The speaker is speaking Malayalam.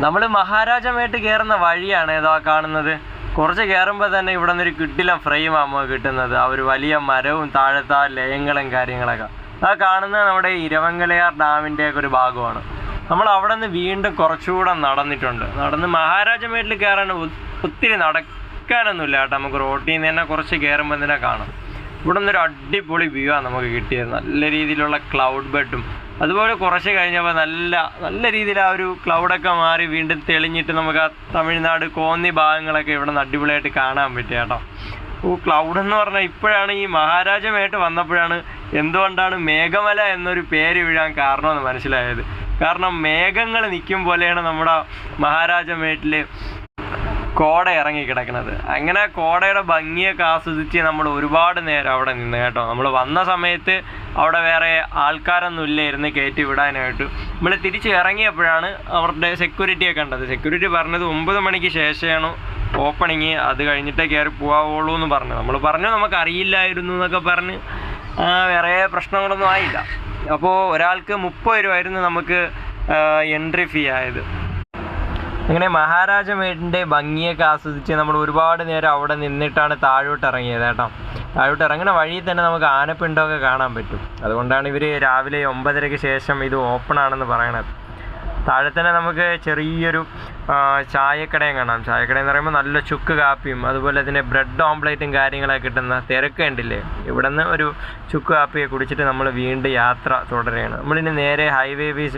നമ്മൾ മഹാരാജമേട്ട് കയറുന്ന വഴിയാണ് ഇതാ കാണുന്നത്. കുറച്ച് കയറുമ്പോൾ തന്നെ ഇവിടെ നിന്നൊരു കിടിലം ഫ്രെയിമാണ് കിട്ടുന്നത്. ആ ഒരു വലിയ മരവും താഴത്തെ ലയങ്ങളും കാര്യങ്ങളൊക്കെ ആ കാണുന്നത് നമ്മുടെ ഇരവങ്കലയാർ ഡാമിൻ്റെയൊക്കെ ഒരു ഭാഗമാണ്. നമ്മൾ അവിടെ നിന്ന് വീണ്ടും കുറച്ചുകൂടെ നടന്ന് മഹാരാജമേട്ടിൽ കയറാൻ ഒത്തിരി നടക്കാനൊന്നുമില്ല കേട്ടോ. നമുക്ക് റോട്ടിൽ നിന്ന് തന്നെ കുറച്ച് കയറുമ്പോൾ തന്നെ കാണാം. ഇവിടെ നിന്നൊരു അടിപൊളി വ്യൂ ആണ് നമുക്ക് കിട്ടിയത്. നല്ല രീതിയിലുള്ള ക്ലൗഡ് ബെഡും അതുപോലെ കുറച്ച് കഴിഞ്ഞപ്പോൾ നല്ല രീതിയിൽ ആ ഒരു ക്ലൗഡൊക്കെ മാറി വീണ്ടും തെളിഞ്ഞിട്ട് നമുക്ക് ആ തമിഴ്നാട് കോന്നി ഭാഗങ്ങളൊക്കെ ഇവിടെ നിന്ന് അടിപൊളിയായിട്ട് കാണാൻ പറ്റുക കേട്ടോ. ക്ലൗഡ് എന്ന് പറഞ്ഞാൽ ഇപ്പോഴാണ് ഈ മഹാരാജമേട്ട് വന്നപ്പോഴാണ് എന്തുകൊണ്ടാണ് മേഘമല എന്നൊരു പേര് വീഴാൻ കാരണമെന്ന് മനസ്സിലായത്. കാരണം മേഘങ്ങൾ നിൽക്കും പോലെയാണ് നമ്മുടെ മഹാരാജമേട്ടിൽ കോട ഇറങ്ങി കിടക്കുന്നത്. അങ്ങനെ കോടയുടെ ഭംഗിയൊക്കെ ആസ്വദിച്ച് നമ്മൾ ഒരുപാട് നേരം അവിടെ നിന്ന് കേട്ടോ. നമ്മൾ വന്ന സമയത്ത് അവിടെ വേറെ ആൾക്കാരൊന്നും ഇല്ലായിരുന്നു കയറ്റി വിടാനായിട്ട്. നമ്മൾ തിരിച്ച് ഇറങ്ങിയപ്പോഴാണ് അവരുടെ സെക്യൂരിറ്റിയെ കണ്ടത്. സെക്യൂരിറ്റി പറഞ്ഞത് 9 മണിക്ക് ശേഷമാണ് ഓപ്പണിങ്, അത് കഴിഞ്ഞിട്ടേ കയറി പോകാവുള്ളൂ എന്ന് പറഞ്ഞു. നമ്മൾ പറഞ്ഞു നമുക്കറിയില്ലായിരുന്നു എന്നൊക്കെ പറഞ്ഞ് വേറെ പ്രശ്നങ്ങളൊന്നും ആയില്ല. അപ്പോൾ ഒരാൾക്ക് 30 രൂപയായിരുന്നു നമുക്ക് എൻട്രി ഫീ ആയത്. അങ്ങനെ മഹാരാജമേട്ടിൻ്റെ ഭംഗിയൊക്കെ ആസ്വദിച്ച് നമ്മൾ ഒരുപാട് നേരം അവിടെ നിന്നിട്ടാണ് താഴോട്ട് ഇറങ്ങിയത് കേട്ടോ. താഴോട്ട് ഇറങ്ങുന്ന വഴിയിൽ തന്നെ നമുക്ക് ആനപ്പിണ്ടമൊക്കെ കാണാൻ പറ്റും. അതുകൊണ്ടാണ് ഇവർ രാവിലെ 9:30-ക്ക് ശേഷം ഇത് ഓപ്പൺ ആണെന്ന് പറയണത്. താഴെ തന്നെ നമുക്ക് ചെറിയൊരു ചായക്കടയും കാണാം. ചായക്കടയെന്ന് പറയുമ്പോൾ നല്ല ചുക്ക് കാപ്പിയും അതുപോലെ തന്നെ ബ്രെഡ് ഓംപ്ലേറ്റും കാര്യങ്ങളൊക്കെ കിട്ടുന്ന തിരക്ക് കണ്ടില്ലേ. ഇവിടെ നിന്ന് ഒരു ചുക്ക് കാപ്പിയെ കുടിച്ചിട്ട് നമ്മൾ വീണ്ടും യാത്ര തുടരുകയാണ്. നമ്മളിനി നേരെ ഹൈവേ ബീച്ച്